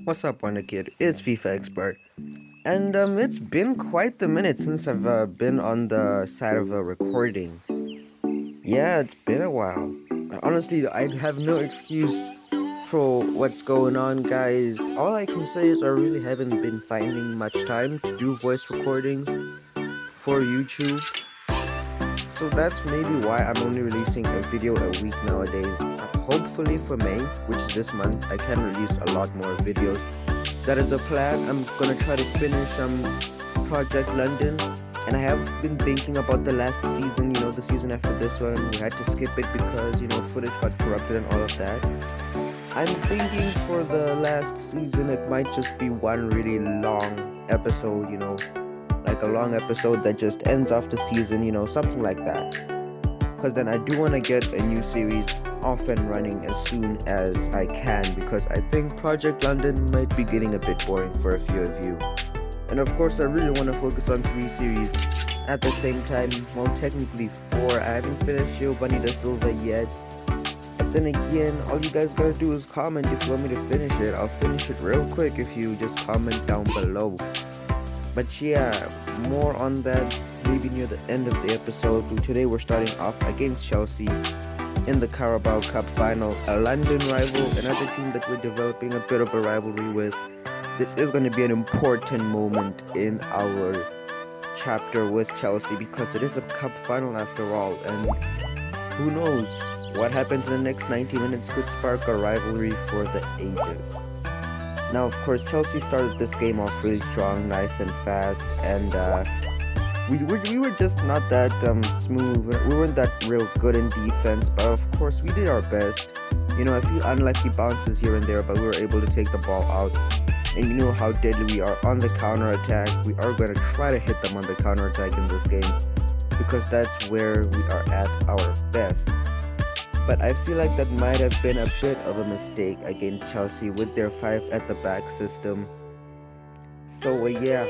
What's up, Wonder Kid? It's FIFA Expert. And it's been quite the minute since I've been on the side of a recording. Yeah, it's been a while. Honestly, I have no excuse for what's going on, guys. All I can say is I really haven't been finding much time to do voice recordings for YouTube. So that's maybe why I'm only releasing a video a week nowadays. Hopefully for May, which is this month, I can release a lot more videos. That is the plan. I'm gonna try to finish Project London, and I have been thinking about the last season, the season after this one. We had to skip it because, footage got corrupted and all of that. I'm thinking for the last season it might just be one really long episode, like a long episode that just ends off the season, something like that. Because then I do want to get a new series off and running as soon as I can, because I think Project London might be getting a bit boring for a few of you. And of course I really want to focus on 3 series at the same time. Well, technically 4. I haven't finished Giovanni da Silva yet. But then again, all you guys gotta do is comment if you want me to finish it. I'll finish it real quick if you just comment down below. But yeah, more on that maybe near the end of the episode. Today we're starting off against Chelsea in the Carabao Cup final, a London rival, another team that we're developing a bit of a rivalry with. This is going to be an important moment in our chapter with Chelsea because it is a cup final after all, and who knows, what happens in the next 90 minutes could spark a rivalry for the ages. Now, of course, Chelsea started this game off really strong, nice and fast, and we were just not that smooth. We weren't that real good in defense, but of course we did our best. A few unlucky bounces here and there, but we were able to take the ball out. And you know how deadly we are on the counter-attack. We are going to try to hit them on the counter-attack in this game, because that's where we are at our best. But I feel like that might have been a bit of a mistake against Chelsea with their 5 at the back system. So yeah,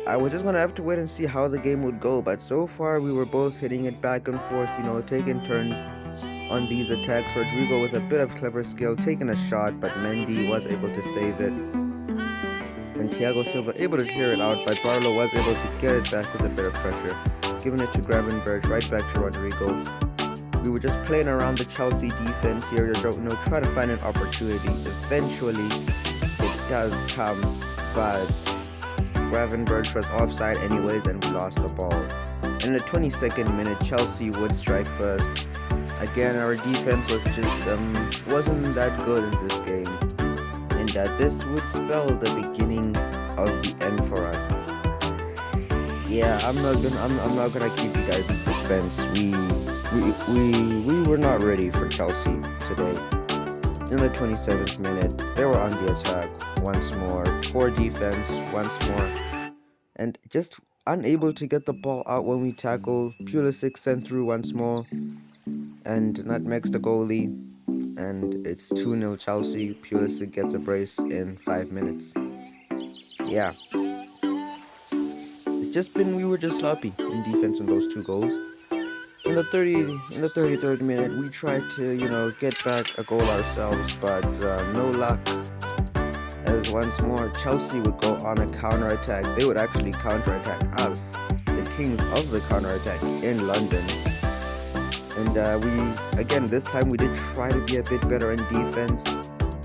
I was just gonna have to wait and see how the game would go. But so far we were both hitting it back and forth, taking turns on these attacks. Rodrigo with a bit of clever skill, taking a shot, but Mendy was able to save it. And Thiago Silva able to clear it out, but Barlow was able to get it back with a bit of pressure, giving it to Gravenberch, right back to Rodrigo. We were just playing around the Chelsea defense here, try to find an opportunity. Eventually, it does come, but Gravenberch was offside anyways, and we lost the ball. In the 22nd minute, Chelsea would strike first. Again, our defense was just wasn't that good in this game, and that this would spell the beginning of the end for us. Yeah, I'm not gonna keep you guys in suspense. We were not ready for Chelsea today. In the 27th minute, they were on the attack once more. Poor defense once more, and just unable to get the ball out when we tackle. Pulisic sent through once more, and nutmegs the goalie, and it's 2-0 Chelsea. Pulisic gets a brace in 5 minutes. Yeah. We were just sloppy in defense in those 2 goals. In the 33rd minute, we tried to, get back a goal ourselves, but no luck. As once more, Chelsea would go on a counter-attack. They would actually counter-attack us, the kings of the counter-attack in London. And again, this time we did try to be a bit better in defense.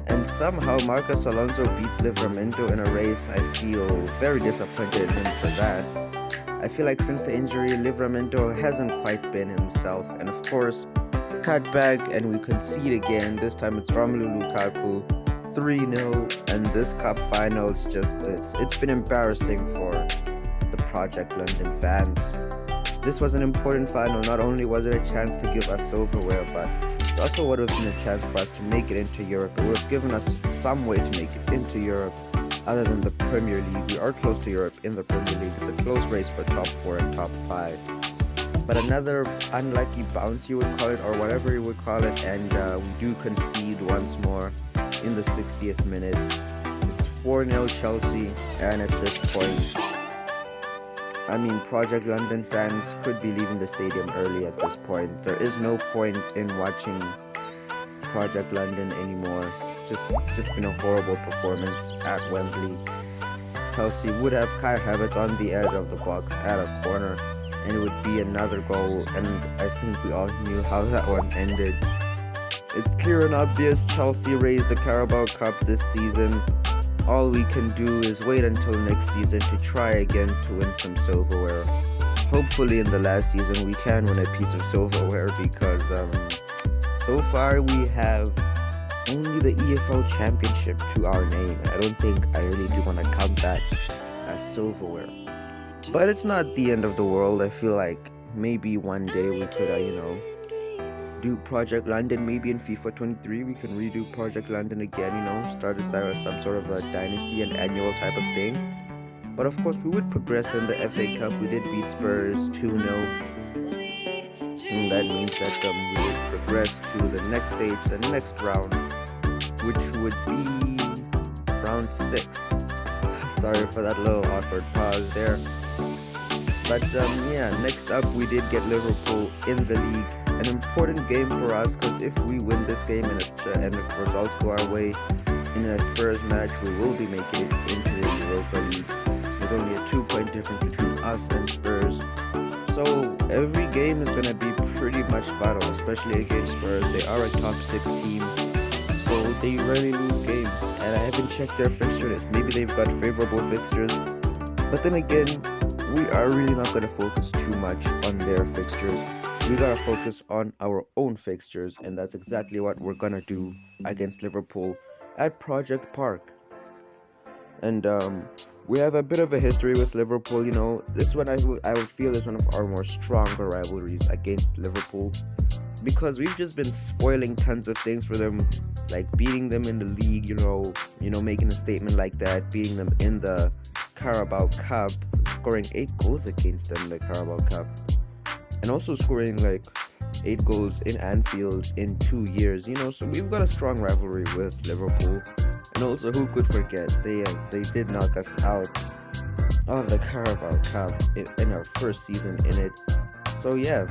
And somehow Marcos Alonso beats Livramento in a race. I feel very disappointed in him for that. I feel like since the injury, Livramento hasn't quite been himself. And of course, cut back and we concede again. This time it's Romelu Lukaku, 3-0. And this cup final is it's been embarrassing for the Project London fans. This was an important final. Not only was it a chance to give us silverware, but it also would have been a chance for us to make it into Europe. It would have given us some way to make it into Europe other than the Premier League. We are close to Europe in the Premier League. It's a close race for top 4 and top 5. But another unlucky bounce, you would call it, or whatever you would call it, and we do concede once more in the 60th minute. It's 4-0 Chelsea, and at this point, Project London fans could be leaving the stadium early at this point. There is no point in watching Project London anymore. It's just been a horrible performance at Wembley. Chelsea would have Kai Havertz on the edge of the box at a corner, and it would be another goal. And I think we all knew how that one ended. It's clear and obvious Chelsea raised the Carabao Cup this season. All we can do is wait until next season to try again to win some silverware. Hopefully in the last season we can win a piece of silverware, because so far we have only the EFL Championship to our name. I don't think I really do want to count that as silverware. But it's not the end of the world. I feel like maybe one day we could, do Project London. Maybe in FIFA 23 we can redo Project London again, start as some sort of a dynasty and annual type of thing. But of course we would progress in the FA Cup. We did beat Spurs 2-0. And that means that we would progress to the next stage, the next round, which would be round 6. Sorry for that little awkward pause there. But next up we did get Liverpool in the league. An important game for us, because if we win this game and if results go our way in a Spurs match, we will be making it into the Europa League. There's only a 2-point difference between us and Spurs. So every game is going to be pretty much vital, especially against Spurs. They are a top 6 team, so they rarely lose games. And I haven't checked their fixture list. Maybe they've got favorable fixtures. But then again, we are really not going to focus too much on their fixtures. We gotta focus on our own fixtures, and that's exactly what we're gonna do against Liverpool at Project Park. And we have a bit of a history with Liverpool. This one I would feel is one of our more stronger rivalries against Liverpool, because we've just been spoiling tons of things for them, like beating them in the league, making a statement like that, beating them in the Carabao Cup, scoring 8 goals against them in the Carabao Cup. And also scoring like 8 goals in Anfield in 2 years, so we've got a strong rivalry with Liverpool. And also, who could forget, they did knock us out of the Carabao Cup in our first season in it. So yeah,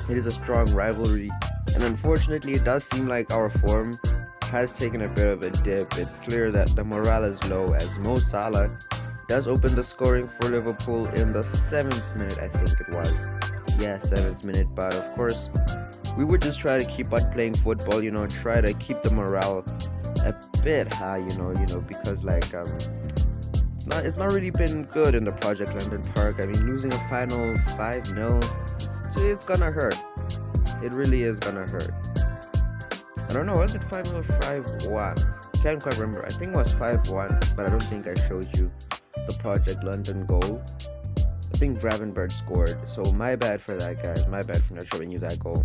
it is a strong rivalry, and unfortunately it does seem like our form has taken a bit of a dip. It's clear that the morale is low, as Mo Salah does open the scoring for Liverpool in the 7th minute, I think it was. Yeah, 7th minute. But of course we would just try to keep on playing football, try to keep the morale a bit high, because it's not really been good in the Project London Park. I mean, losing a final 5-0, it's gonna hurt. It really is gonna hurt. I don't know, was it 5-0 or 5-1? Can't quite remember. I think it was 5-1, but I don't think I showed you the Project London goal. I think Gravenberch scored, so my bad for that, guys. My bad for not showing you that goal.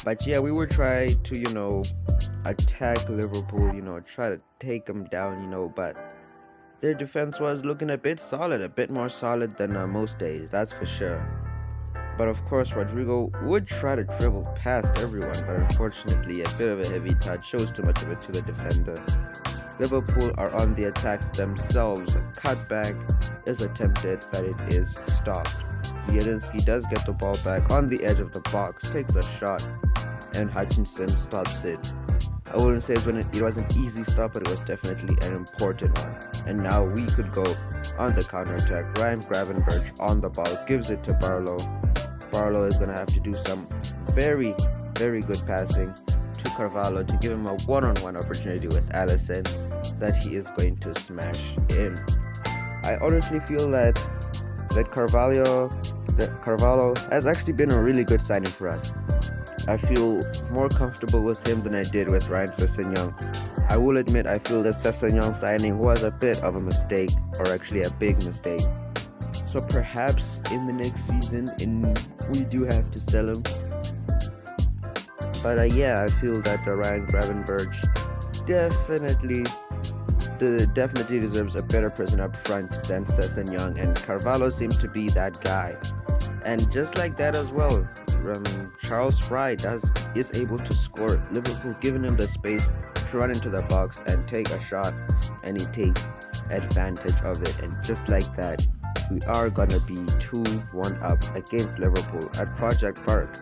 But yeah, we would try to, attack Liverpool, try to take them down, but their defense was looking a bit solid, a bit more solid than most days, that's for sure. But of course, Rodrigo would try to dribble past everyone, but unfortunately, a bit of a heavy touch shows too much of it to the defender. Liverpool are on the attack themselves. A cutback is attempted, but it is stopped. Zielinski does get the ball back on the edge of the box, takes a shot, and Hutchinson stops it. I wouldn't say it was an easy stop, but it was definitely an important one. And now we could go on the counter-attack. Ryan Gravenberch on the ball, gives it to Barlow. Barlow is going to have to do some very, very good passing to Carvalho to give him a one-on-one opportunity with Alisson that he is going to smash in. I honestly feel that Carvalho has actually been a really good signing for us. I feel more comfortable with him than I did with Ryan Sessegnon. I will admit I feel the Sessegnon signing was a bit of a mistake, or actually a big mistake. So perhaps in the next season we do have to sell him. But I feel that Ryan Gravenberch definitely deserves a better person up front than Sessegnon, and Carvalho seems to be that guy. And just like that as well, Charles Fry is able to score. Liverpool giving him the space to run into the box and take a shot, and he takes advantage of it. And just like that, we are gonna be 2-1 up against Liverpool at Project Park.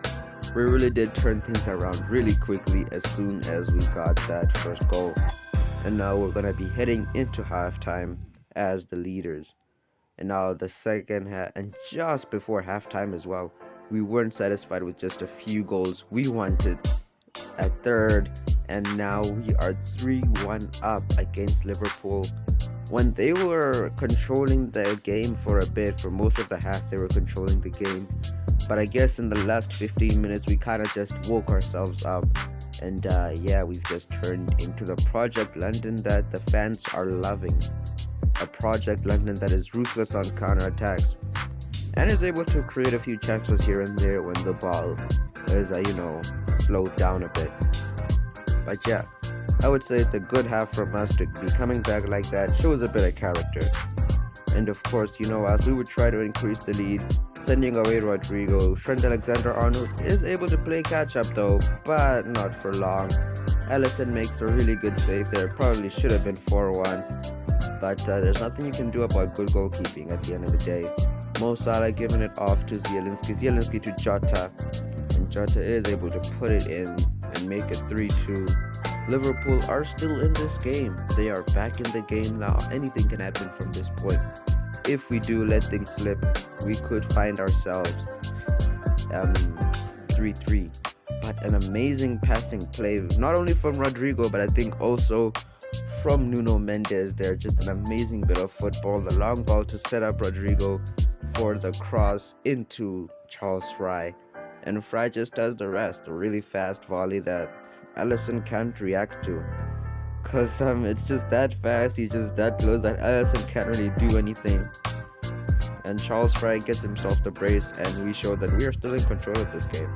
we really did turn things around really quickly as soon as we got that first goal. And now we're gonna be heading into halftime as the leaders. And now the second half, and just before halftime as well, we weren't satisfied with just a few goals. We wanted a third, and now we are 3-1 up against Liverpool. When they were controlling the game for a bit, for most of the half, they were controlling the game. But I guess in the last 15 minutes, we kind of just woke ourselves up. And yeah, we've just turned into the Project London that the fans are loving. A Project London that is ruthless on counterattacks and is able to create a few chances here and there when the ball is, slowed down a bit. But yeah, I would say it's a good half from us to be coming back like that. Shows a bit of character. And of course, as we would try to increase the lead, sending away Rodrigo, Trent Alexander-Arnold is able to play catch-up though, but not for long. Alisson makes a really good save there. Probably should have been 4-1. But there's nothing you can do about good goalkeeping at the end of the day. Mo Salah giving it off to Zielinski to Jota, and Jota is able to put it in and make it 3-2. Liverpool are still in this game. They are back in the game now. Anything can happen from this point. If we do let things slip, we could find ourselves 3-3. But an amazing passing play, not only from Rodrigo, but I think also from Nuno Mendes there. Just an amazing bit of football. The long ball to set up Rodrigo for the cross into Charles Fry. And Fry just does the rest. A really fast volley that Alisson can't react to. Because it's just that fast. He's just that close that Alisson can't really do anything. And Charles Fry gets himself the brace, and we show that we are still in control of this game.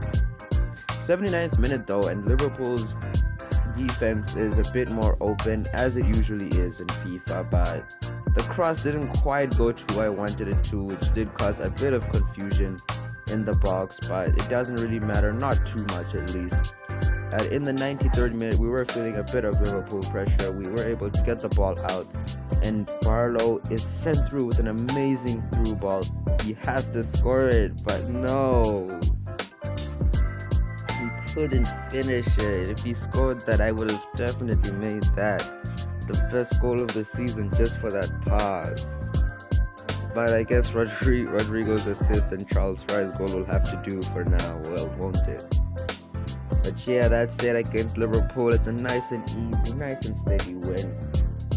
79th minute though, and Liverpool's defense is a bit more open as it usually is in FIFA, but the cross didn't quite go to who I wanted it to, which did cause a bit of confusion in the box, but it doesn't really matter, not too much at least. In the 93rd minute, we were feeling a bit of Liverpool pressure. We were able to get the ball out, and Barlow is sent through with an amazing through ball. He has to score it, but no, couldn't finish it. If he scored that, I would have definitely made that the best goal of the season just for that pass. But I guess Rodrigo's assist and Charles Fry's goal will have to do for now, well, won't it? But yeah, that's it against Liverpool. It's a nice and easy, nice and steady win.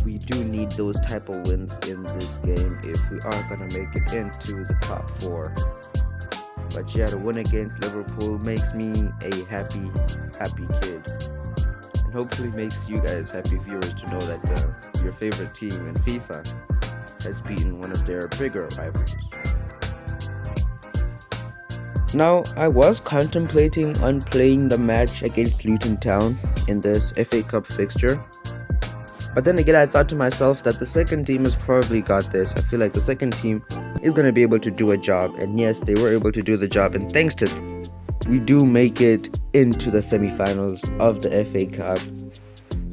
We do need those type of wins in this game if we are going to make it into the top 4. But yeah, the win against Liverpool makes me a happy kid. And hopefully makes you guys, happy viewers, to know that your favorite team in FIFA has beaten one of their bigger rivals. Now, I was contemplating on playing the match against Luton Town in this FA Cup fixture. But then again, I thought to myself that the second team has probably got this. I feel like the second team is going to be able to do a job. And yes, they were able to do the job. And thanks to we do make it into the semi-finals of the FA Cup.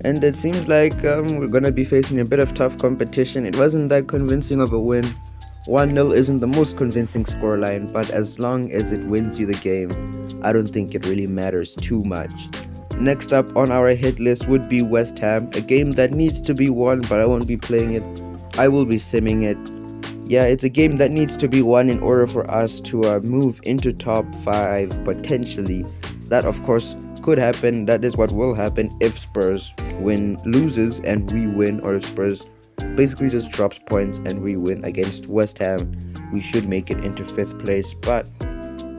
And it seems like we're going to be facing a bit of tough competition. It wasn't that convincing of a win. 1-0 isn't the most convincing scoreline, but as long as it wins you the game, I don't think it really matters too much. Next up on our hit list would be West Ham, a game that needs to be won, but I won't be playing it. I will be simming it. Yeah, it's a game that needs to be won in order for us to move into top 5 potentially. That of course could happen. That is what will happen if Spurs loses and we win, or if Spurs basically just drops points and we win against West Ham. We should make it into 5th place, but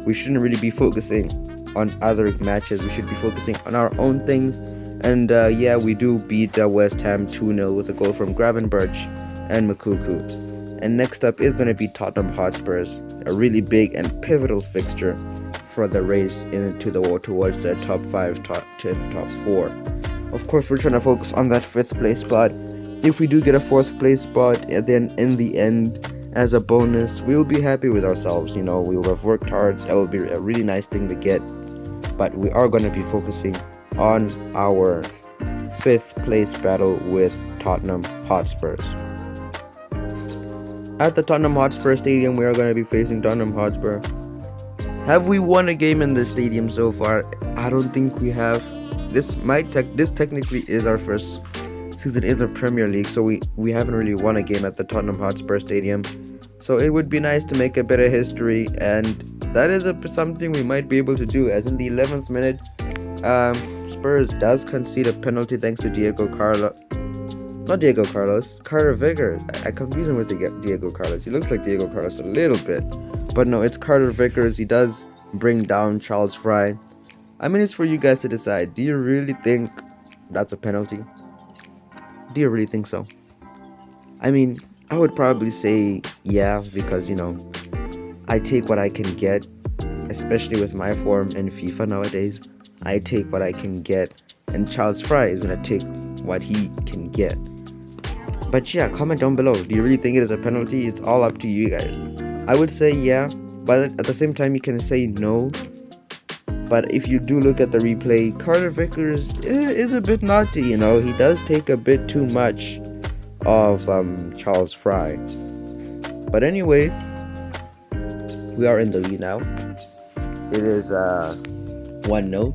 we shouldn't really be focusing on other matches. We should be focusing on our own things. And yeah, we do beat West Ham 2-0 with a goal from Gravenberch and Makuku. And next up is going to be Tottenham Hotspurs, a really big and pivotal fixture for the race towards the top 5, top 10, top 4. Of course, we're trying to focus on that 5th place spot. If we do get a 4th place spot, and then in the end, as a bonus, we'll be happy with ourselves. We'll have worked hard. That will be a really nice thing to get. But we are going to be focusing on our 5th place battle with Tottenham Hotspurs. At the Tottenham Hotspur Stadium, we are going to be facing Tottenham Hotspur. Have we won a game in this stadium so far? I don't think we have. This technically is our first season in the Premier League, so we haven't really won a game at the Tottenham Hotspur Stadium. So it would be nice to make a bit of history, and that is something we might be able to do. As in the 11th minute, Spurs does concede a penalty thanks to Carter Vickers. I confuse him with Diego Carlos. He looks like Diego Carlos a little bit, but no, it's Carter Vickers. He does bring down Charles Fry. I mean, it's for you guys to decide. Do you really think that's a penalty? Do you really think so? I mean, I would probably say yeah, because I take what I can get, especially with my form in FIFA nowadays. I take what I can get, and Charles Fry is gonna take what he can get. But yeah, comment down below. Do you really think it is a penalty? It's all up to you guys. I would say yeah, but at the same time you can say no. But if you do look at the replay, Carter Vickers is a bit naughty, He does take a bit too much of Charles Fry. But anyway, we are in the lead now. It is 1-0.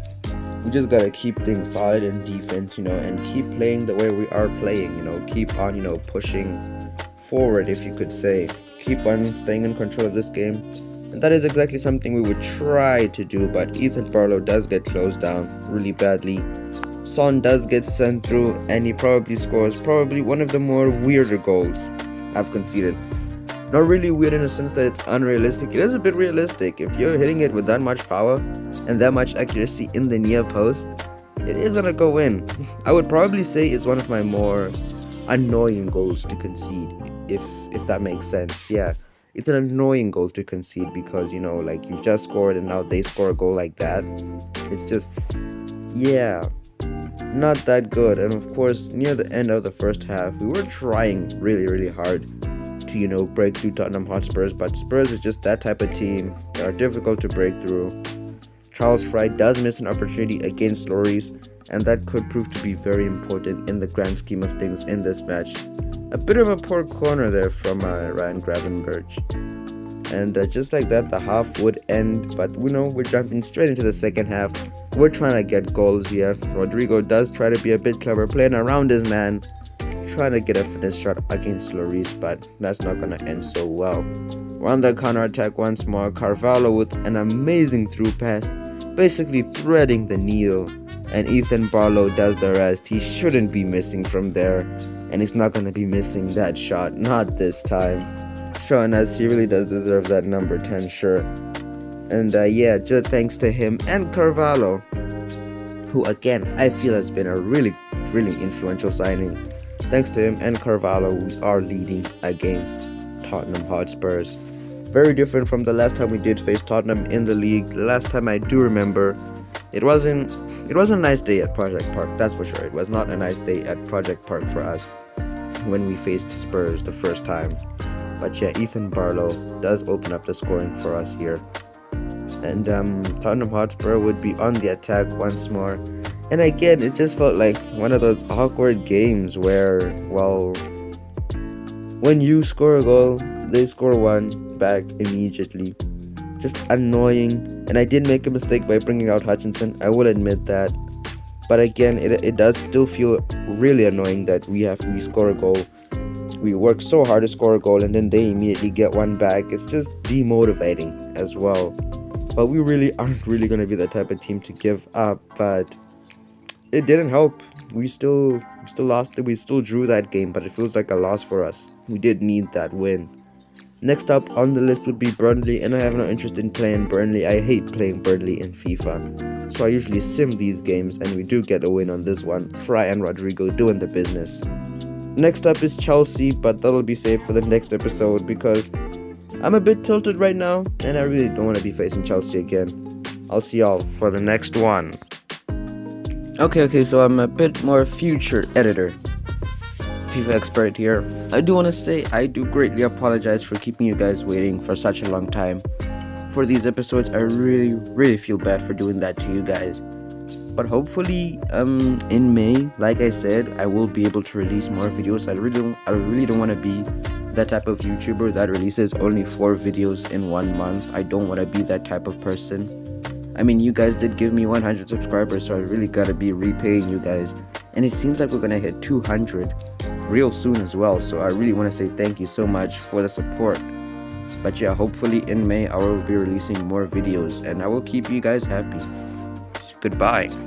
We just gotta keep things solid in defense, and keep playing the way we are playing, keep on, pushing forward, if you could say. Keep on staying in control of this game. And that is exactly something we would try to do, but Ethan Barlow does get closed down really badly. Son does get sent through, and he probably scores one of the more weirder goals I've conceded. Not really weird in the sense that it's unrealistic. It is a bit realistic. If you're hitting it with that much power and that much accuracy in the near post, it is gonna go in. I would probably say it's one of my more annoying goals to concede, if that makes sense. Yeah, it's an annoying goal to concede because like you've just scored and now they score a goal like that. It's just, yeah, not that good. And of course, near the end of the first half, we were trying really hard to break through Tottenham Hotspurs, but Spurs is just that type of team. They are difficult to break through. Charles Fry does miss an opportunity against Lloris, and that could prove to be very important in the grand scheme of things in this match. A bit of a poor corner there from Ryan Gravenberch. And just like that, the half would end, but we're jumping straight into the second half. We're trying to get goals here. Rodrigo does try to be a bit clever, playing around his man, trying to get a finish shot against Lloris, but that's not going to end so well. We're on the counter attack once more. Carvalho with an amazing through pass, basically threading the needle, and Ethan Barlow does the rest. He shouldn't be missing from there, and he's not going to be missing that shot, not this time, showing us he really does deserve that number 10 shirt. And yeah, just thanks to him and Carvalho, who again I feel has been a really influential signing. Thanks to him and Carvalho, we are leading against Tottenham Hotspurs. Very different from the last time we did face Tottenham in the league. The last time I do remember, it wasn't a nice day at Project Park, that's for sure. It was not a nice day at Project Park for us when we faced Spurs the first time. But yeah, Ethan Barlow does open up the scoring for us here. And Tottenham Hotspur would be on the attack once more. And again, it just felt like one of those awkward games where, well, when you score a goal, they score one back immediately. Just annoying. And I did make a mistake by bringing out Hutchinson, I will admit that. But again, it does still feel really annoying that we score a goal. We work so hard to score a goal and then they immediately get one back. It's just demotivating as well. But we really aren't really going to be the type of team to give up. But it didn't help. We still lost it. We still drew that game, but it feels like a loss for us. We did need that win. Next up on the list would be Burnley, and I have no interest in playing Burnley. I hate playing Burnley in FIFA. So I usually sim these games, and we do get a win on this one. Fry and Rodrigo doing the business. Next up is Chelsea, but that'll be saved for the next episode because I'm a bit tilted right now, and I really don't want to be facing Chelsea again. I'll see y'all for the next one. Okay, so I'm a bit more future editor, FIFA expert here. I do want to say I do greatly apologize for keeping you guys waiting for such a long time. For these episodes, I really feel bad for doing that to you guys. But hopefully, in May, like I said, I will be able to release more videos. I really don't want to be that type of YouTuber that releases only 4 videos in 1 month. I don't want to be that type of person. I mean, you guys did give me 100 subscribers, so I really gotta be repaying you guys. And it seems like we're gonna hit 200 real soon as well, so I really want to say thank you so much for the support. But yeah, hopefully in May I will be releasing more videos and I will keep you guys happy. Goodbye.